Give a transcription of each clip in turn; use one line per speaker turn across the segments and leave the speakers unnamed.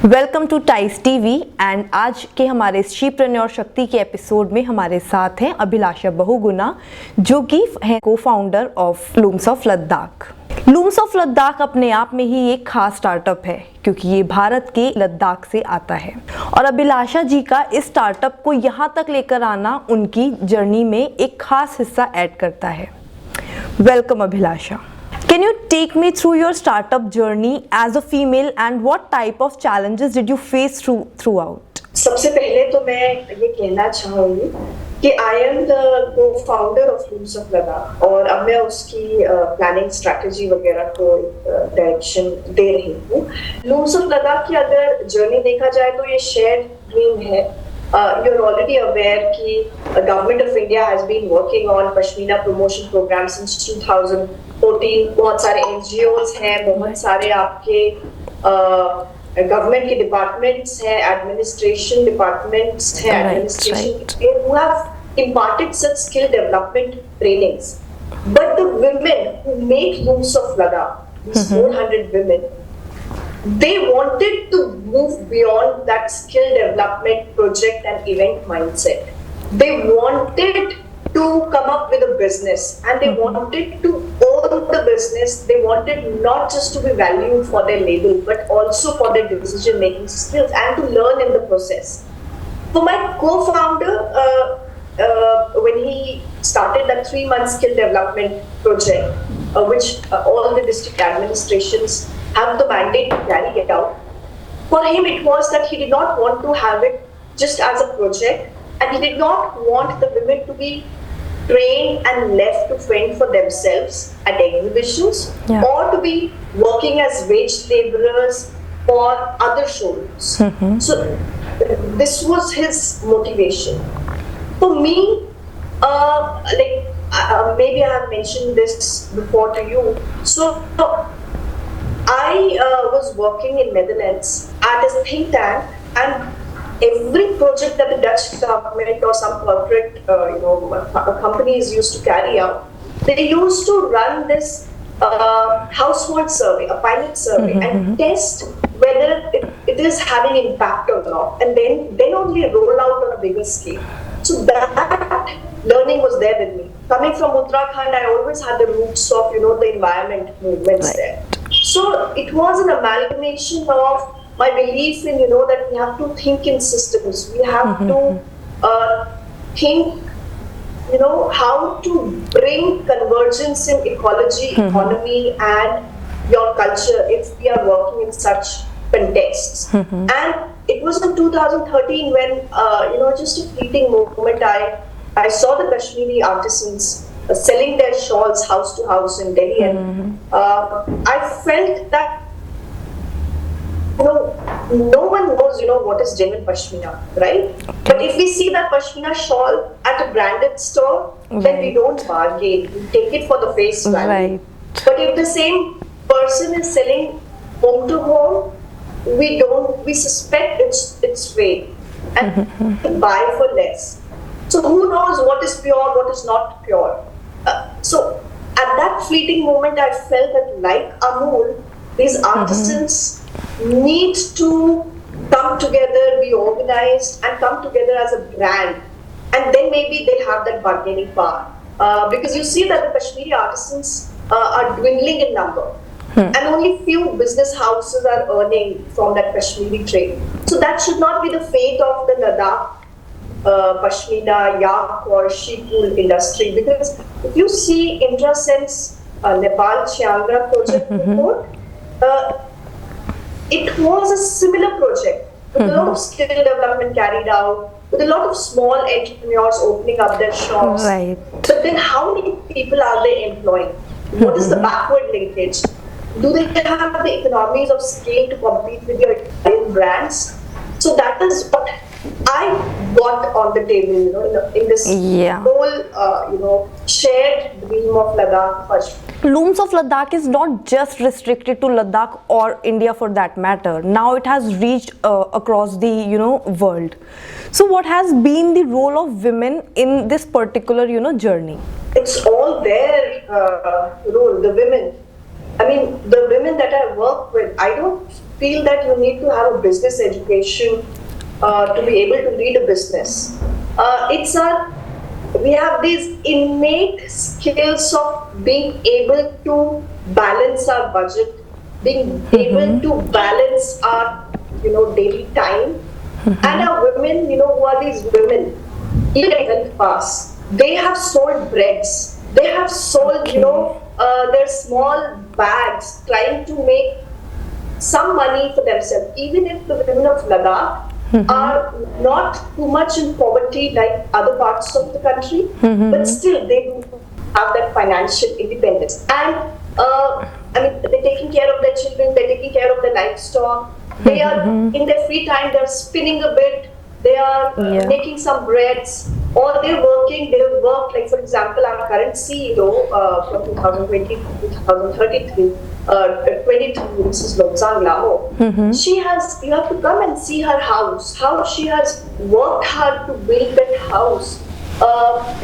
Welcome to टाइस TV and आज के हमारे शीप्रेन्योर शक्ति के एपिसोड में हमारे साथ हैं अभिलाषा बहुगुणा, जो कि हैं को founder of looms of Ladakh. Looms of Ladakh अपने आप में ही एक खास स्टार्टअप है क्योंकि ये भारत के लद्दाख से आता है और अभिलाषा जी का इस स्टार्टअप को यहाँ तक लेकर आना उनकी जर्नी में एक खास हिस्सा ऐड करता है। Welcome Abhilasha. Can you take me through your startup journey as a female and what type of challenges did you face throughout?
सबसे पहले तो मैं ये कहना चाहूँगी कि I am the co-founder of Looms of Ladakh और अब मैं उसकी प्लानिंग स्ट्रैटेजी वगैरह को डायरेक्शन दे रही हूँ। Looms of Ladakh की अगर जर्नी देखा जाए तो ये शेयर्ड ड्रीम है। You're already aware कि Government of India has been working on Pashmina promotion program since 2014। बहुत सारे NGOs हैं, बहुत सारे आपके गवर्नमेंट के डिपार्टमेंट्स हैं, एडमिनिस्ट्रेशन डिपार्टमेंट्स हैं, administration who have imparted such skill development trainings. But the women who make Looms of Ladakh, these 400 women, they wanted to move beyond that skill development project and event mindset. They wanted to come up with a business and they wanted to own the business. They wanted not just to be valued for their label but also for their decision making skills and to learn in the process. For my co-founder, when he started that 3-month skill development project, which all the district administrations have the mandate to carry it out. For him, it was that he did not want to have it just as a project, and he did not want the women to be trained and left to fend for themselves at exhibitions or to be working as wage laborers for other showrooms. So this was his motivation. For me, maybe I have mentioned this before to you. So I was working in Netherlands at a think tank, and every project that the Dutch government or some corporate, companies used to carry out, they used to run this household survey, a pilot survey, and test whether it is having impact or not, and then only roll out on a bigger scale. So that learning was there with me. Coming from Uttarakhand, I always had the roots of the environment movements there. So it was an amalgamation of my belief in that we have to think in systems. We have to think how to bring convergence in ecology, economy, and your culture if we are working in such contexts. And it was in 2013 when just a fleeting moment I saw the Kashmiri artisans selling their shawls house to house in Delhi, and I felt that no one knows what is genuine Pashmina, right? But if we see that Pashmina shawl at a branded store, then we don't bargain, we take it for the face value. But if the same person is selling home to home, we suspect it's fake and buy for less. So who knows what is pure, what is not pure? So at that fleeting moment, I felt that like Amul, these artisans need to come together, be organized, and come together as a brand. And then maybe they'll have that bargaining power. Because you see that the Kashmiri artisans are dwindling in number. And only few business houses are earning from that Kashmiri trade. So that should not be the fate of the Ladakh Pashmina, yak or sheep wool industry, because if you see Intrasense Nepal Chiangra project report, it was a similar project with a lot of skill development carried out, with a lot of small entrepreneurs opening up their shops. But then how many people are they employing? What is the backward linkage? Do they have the economies of scale to compete with your Italian brands? So that is what I got on the table, in this whole, shared dream of Ladakh.
Looms of Ladakh is not just restricted to Ladakh or India for that matter. Now it has reached across the, world. So what has been the role of women in this particular, journey?
It's all their role, the women. I mean, the women that I work with, I don't feel that you need to have a business education to be able to lead a business. It's our We have these innate skills of being able to balance our budget, being able to balance our daily time, and our women, who are these women, even in pass, they have sold breads, they have sold their small bags, trying to make some money for themselves, even if the women of Ladakh are not too much in poverty like other parts of the country, but still they do have that financial independence. And I mean, they're taking care of their children, they're taking care of their livestock, they are in their free time, they're spinning a bit, they are making some breads, or they'll work, like for example, our current CEO from 2020 to 2033, 23, Mrs. Lobsang Lamo, you have to come and see her house, how she has worked hard to build that house.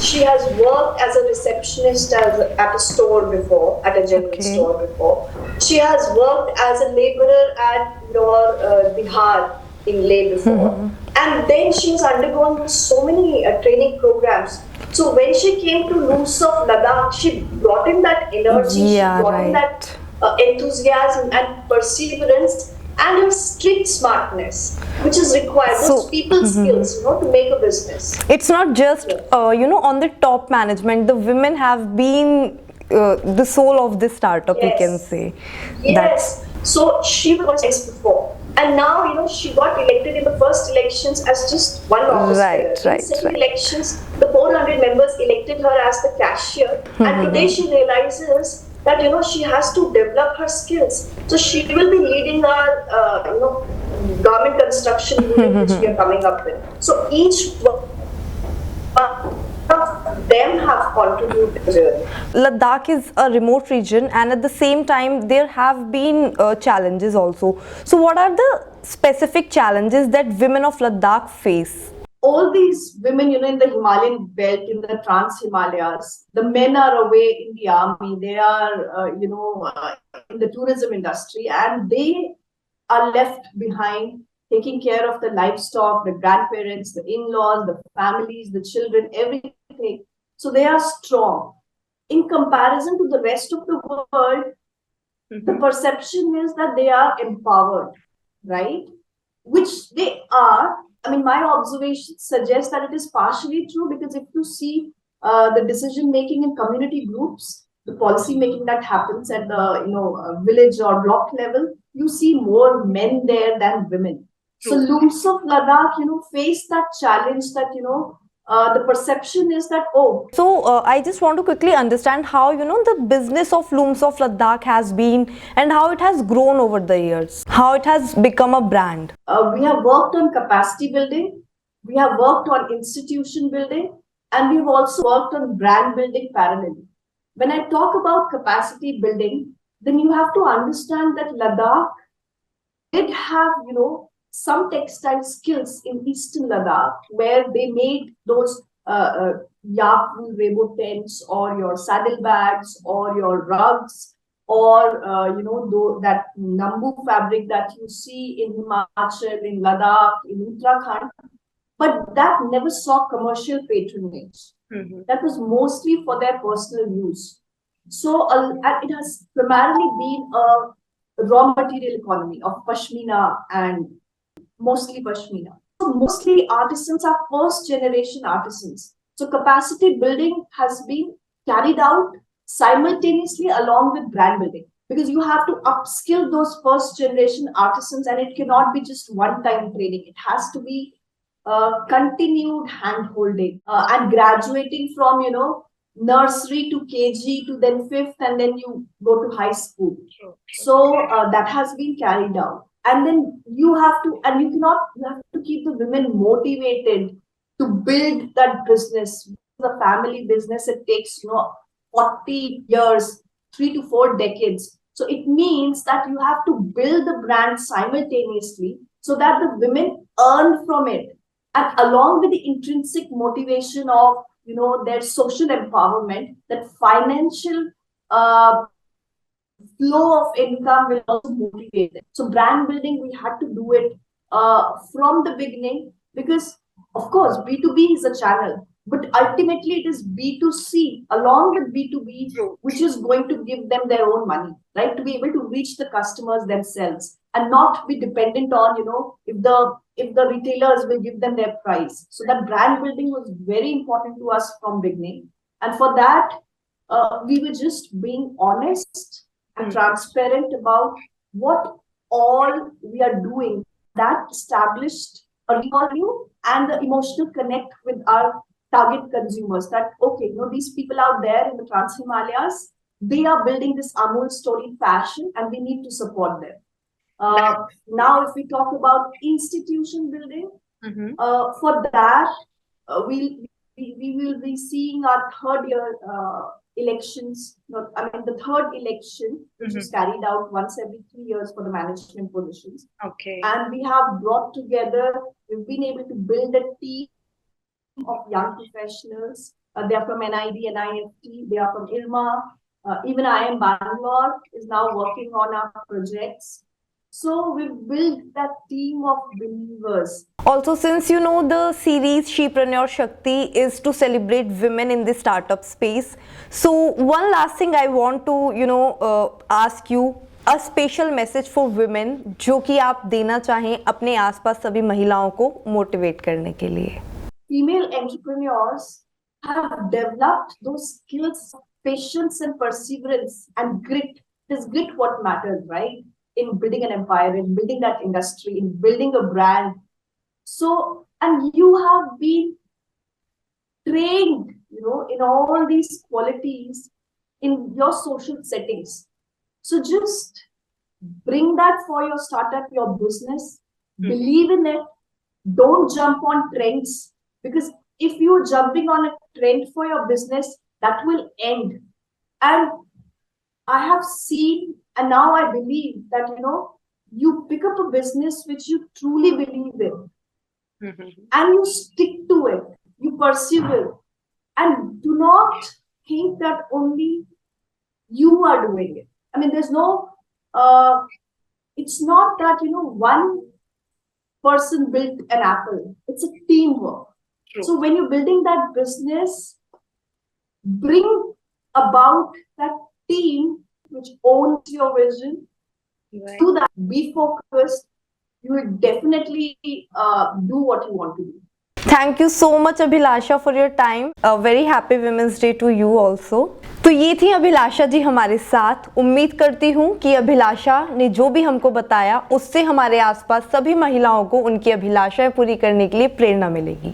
She has worked as a receptionist at a store before, at a general store before. She has worked as a laborer at your Bihar in Leh before. And then she's undergone so many training programs. So when she came to Looms of Ladakh, she brought in that energy, she brought in that enthusiasm and perseverance and her street smartness, which is required, those people skills, to make a business.
It's not just, on the top management, the women have been the soul of this startup, we can say.
Yes. So she was ex before. And now, she got elected in the first elections as just one office. In the second elections, the 400 members elected her as the cashier. And today she realizes that, she has to develop her skills. So she will be leading our, garment construction unit, which we are coming up with. So each of them have contributed.
Ladakh is a remote region, and at the same time there have been challenges also. So what are the specific challenges that women of Ladakh face?
All these women, in the Himalayan belt, in the Trans-Himalayas, the men are away in the army, they are, in the tourism industry, and they are left behind taking care of the livestock, the grandparents, the in-laws, the families, the children, everything. So they are strong. In comparison to the rest of the world, the perception is that they are empowered, right? Which they are. I mean, my observations suggest that it is partially true, because if you see the decision making in community groups, the policy making that happens at the village or block level, you see more men there than women. So Looms of Ladakh, face that challenge that the perception is that
So I just want to quickly understand how the business of Looms of Ladakh has been and how it has grown over the years, how it has become a brand.
We have worked on capacity building, we have worked on institution building, and we've also worked on brand building parallelly. When I talk about capacity building, then you have to understand that Ladakh did have some textile skills in eastern Ladakh, where they made those yak wool rainbow tents, or your saddlebags, or your rugs, or that nambu fabric that you see in Himachal, in Ladakh, in Uttarakhand, but that never saw commercial patronage. That was mostly for their personal use. So it has primarily been a raw material economy of pashmina, and mostly pashmina. So mostly artisans are first generation artisans. So capacity building has been carried out simultaneously along with brand building, because you have to upskill those first generation artisans, and it cannot be just one time training. It has to be continued hand holding and graduating from nursery to KG to then fifth, and then you go to high school. So that has been carried out. And then you have to keep the women motivated to build that business. The family business, it takes 40 years, 3 to 4 decades. So it means that you have to build the brand simultaneously, so that the women earn from it, and along with the intrinsic motivation of their social empowerment, that financial
flow of income will also motivate them. So brand building, we had to do it from the beginning, because of course B2B is a channel, but ultimately it is B2C along with B2B, which is going to give them their own money, right? To be able to reach the customers themselves and not be dependent on, if the retailers will give them their price. So that brand building was very important to us from beginning. And for that, we were just being honest and transparent about what all we are doing. That established a recall and the emotional connect with our target consumers. That, okay, these people out there in the Trans Himalayas, they are building this Amul story fashion, and we need to support them. Now, if we talk about institution building, for that, we will be seeing our third year elections. The third election, which is carried out once every 3 years for the management positions.
Okay.
And we have brought together, we've been able to build a team of young professionals. They are from NID, NIFT, they are from IRMA. Even IIM Bangalore is now working on our projects. So we've built that team of believers.
Also, since the series Sheprenuer Shakti is to celebrate women in the startup space, so one last thing I want to ask you, a special message for women जो कि आप देना चाहें अपने आसपास सभी महिलाओं को मोटिवेट करने के लिए.
Female entrepreneurs have developed those skills of patience and perseverance and grit. It is grit what matters, right? In building an empire, in building that industry, in building a brand. So, and you have been trained, in all these qualities in your social settings. So just bring that for your startup, your business, believe in it. Don't jump on trends, because if you're jumping on a trend for your business, that will end. And I have seen, and now I believe that, you pick up a business which you truly believe in, and you stick to it, you persevere, and do not think that only you are doing it. There's no, it's not that, one person built an apple. It's a teamwork. True. So when you're building that business, bring about that team which owns your vision. Right. Do that. Be focused. You will definitely do what you want to do.
Thank you so much, Abhilasha, for your time. A very happy Women's Day to you also. तो ये थी अभिलाषा जी हमारे साथ. उम्मीद करती हूँ कि अभिलाषा ने जो भी हमको बताया उससे हमारे आसपास सभी महिलाओं को उनकी अभिलाषाएं पूरी करने के लिए प्रेरणा मिलेगी.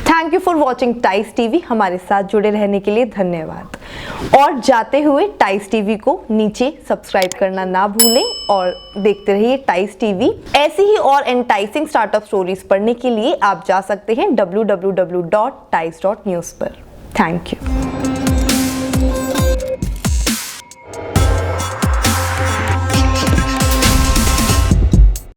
थैंक यू फॉर वॉचिंग टाइस टीवी. हमारे साथ जुड़े रहने के लिए धन्यवाद. और जाते हुए टाइस टीवी को नीचे सब्सक्राइब करना ना भूलें और देखते रहिए टाइस टीवी. ऐसी ही और एंटाइसिंग स्टार्टअप स्टोरीज पढ़ने के लिए आप जा सकते हैं www.tice.news पर. Thank you.